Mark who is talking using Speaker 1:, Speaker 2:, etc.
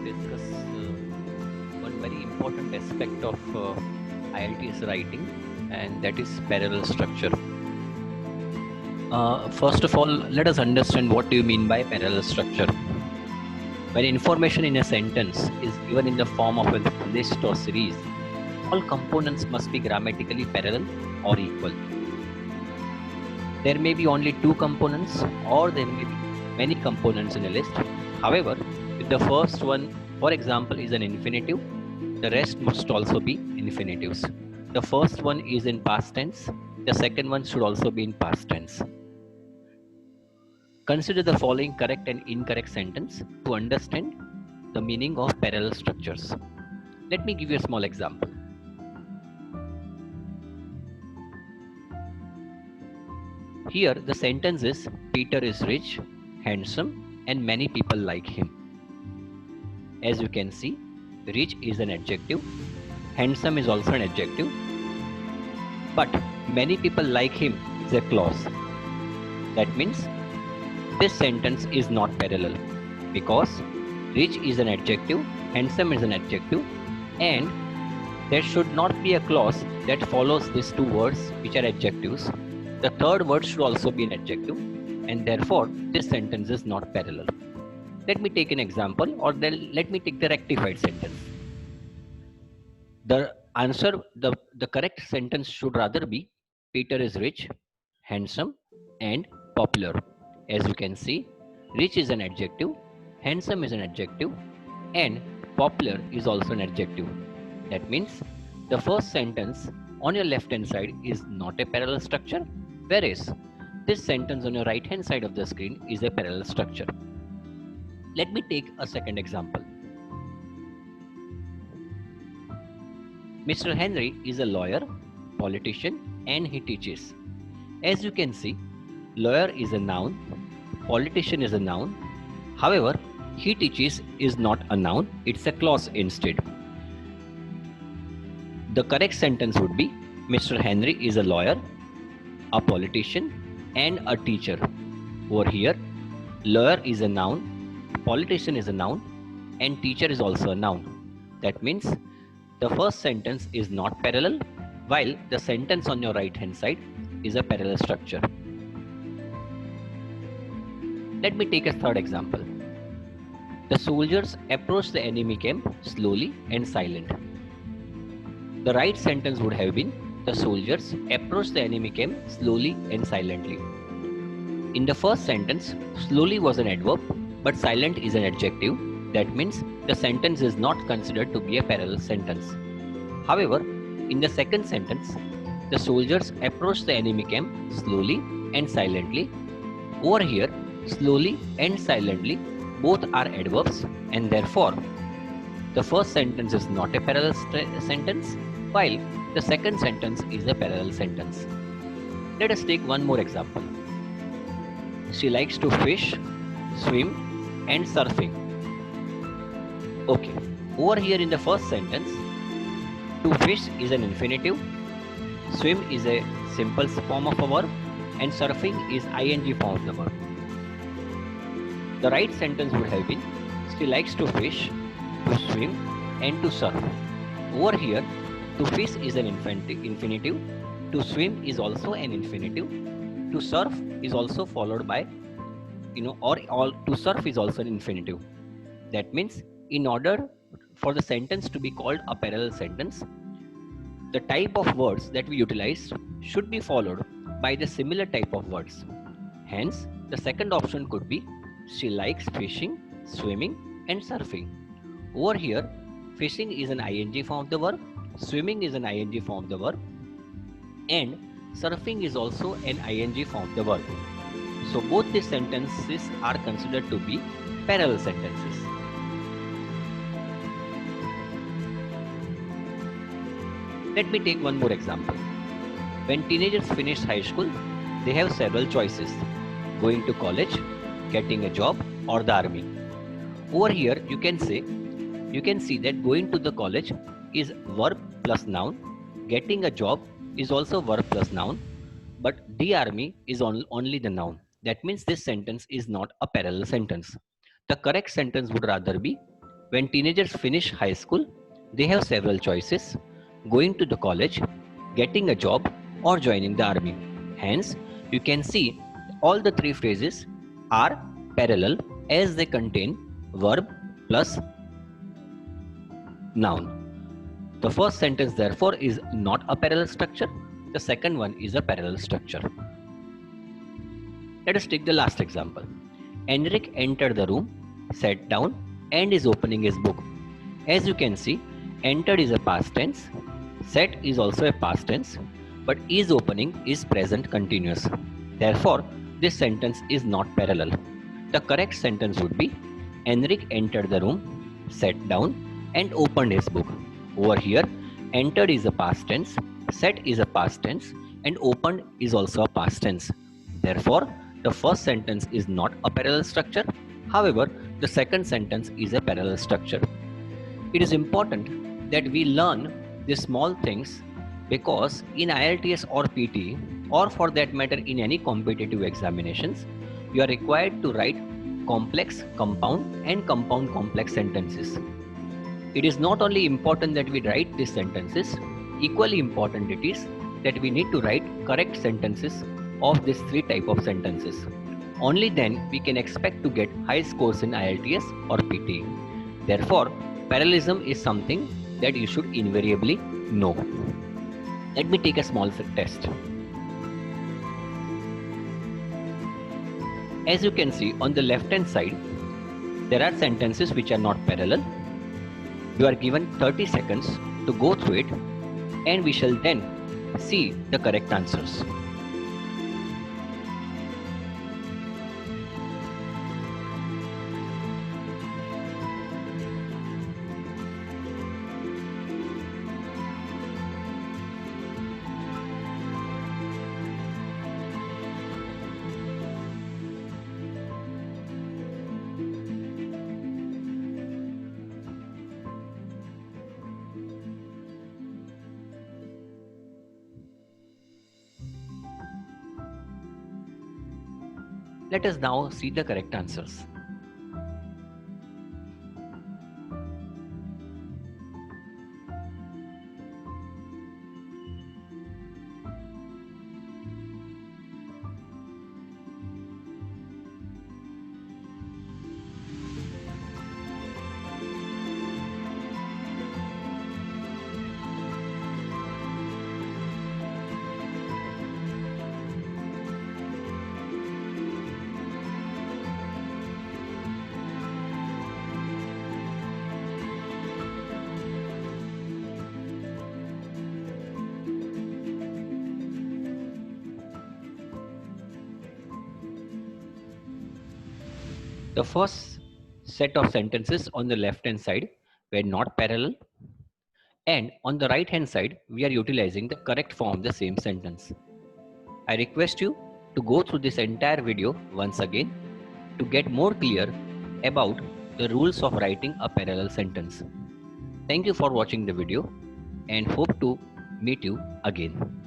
Speaker 1: discuss one very important aspect of IELTS writing, and that is parallel structure. First of all, let us understand what do you mean by parallel structure. When information in a sentence is given in the form of a list or series, all components must be grammatically parallel or equal. There may be only two components, or there may be many components in a list. However, if the first one, for example, is an infinitive, the rest must also be infinitives. The first one is in past tense, the second one should also be in past tense. Consider the following correct and incorrect sentence to understand the meaning of parallel structures. Let me give you a small example. Here the sentence is Peter is rich, handsome, and many people like him. As you can see, rich is an adjective, handsome is also an adjective, but many people like him is a clause. That means this sentence is not parallel because rich is an adjective, handsome is an adjective, and there should not be a clause that follows these two words which are adjectives. The third word should also be an adjective, and therefore this sentence is not parallel. Let me take an example, or then let me take the rectified sentence. The answer, the correct sentence should rather be Peter is rich, handsome, and popular. As you can see, rich is an adjective, handsome is an adjective, and popular is also an adjective. That means the first sentence on your left hand side is not a parallel structure, whereas this sentence on your right hand side of the screen is a parallel structure. Let me take a second example. Mr. Henry is a lawyer, politician, and he teaches. As you can see, lawyer is a noun, politician is a noun. However, he teaches is not a noun, it's a clause instead. The correct sentence would be Mr. Henry is a lawyer, a politician, and a teacher. Over here, lawyer is a noun, politician is a noun, and teacher is also a noun. That means the first sentence is not parallel, while the sentence on your right hand side is a parallel structure. Let me take a third example. The soldiers approached the enemy camp slowly and silent. The right sentence would have been the soldiers approached the enemy camp slowly and silently. In the first sentence, slowly was an adverb, but silent is an adjective. That means the sentence is not considered to be a parallel sentence. However, in the second sentence, the soldiers approached the enemy camp slowly and silently. Over here, slowly and silently both are adverbs, and therefore the first sentence is not a parallel sentence, while the second sentence is a parallel sentence. Let us take one more example. She likes to fish, swim, and surfing. Okay, over here in the first sentence, to fish is an infinitive, swim is a simple form of a verb, and surfing is ing form of the verb. The right sentence would have been she likes to fish, to swim, and to surf. Over here, to fish is an infinitive, to swim is also an infinitive, to surf is also followed by, or to surf is also an infinitive. That means in order for the sentence to be called a parallel sentence, the type of words that we utilize should be followed by the similar type of words. Hence, the second option could be she likes fishing, swimming, and surfing. Over here, fishing is an ing form of the verb, swimming is an ing form of the verb, and surfing is also an ing form of the verb. So both these sentences are considered to be parallel sentences. Let me take one more example. When teenagers finish high school, they have several choices: going to college, getting a job, or the army. Over here, you can see that going to the college is verb plus noun, getting a job is also verb plus noun, but the army is only the noun. That means this sentence is not a parallel sentence. The correct sentence would rather be When teenagers finish high school, they have several choices: going to the college, getting a job, or joining the army. Hence, you can see all the three phrases are parallel as they contain verb plus noun. The first sentence, therefore, is not a parallel structure. The second one is a parallel structure. Let us take the last example. Enric entered the room, sat down, and is opening his book. As you can see, entered is a past tense, sat is also a past tense, but is opening is present continuous. Therefore, this sentence is not parallel. The correct sentence would be Enric entered the room, sat down, and opened his book. Over here, entered is a past tense, sat is a past tense, and opened is also a past tense. Therefore, the first sentence is not a parallel structure. However, the second sentence is a parallel structure. It is important that we learn these small things because in IELTS or PT, or for that matter in any competitive examinations, you are required to write complex compound and compound complex sentences. It is not only important that we write these sentences, equally important it is that we need to write correct sentences of these three type of sentences. Only then we can expect to get high scores in IELTS or PT. Therefore, parallelism is something that you should invariably know. Let me take a small test. As you can see on the left hand side, there are sentences which are not parallel. You are given 30 seconds to go through it and we shall then see the correct answers. Let us now see the correct answers. The first set of sentences on the left hand side were not parallel, and on the right hand side we are utilizing the correct form of the same sentence. I request you to go through this entire video once again to get more clear about the rules of writing a parallel sentence. Thank you for watching the video and hope to meet you again.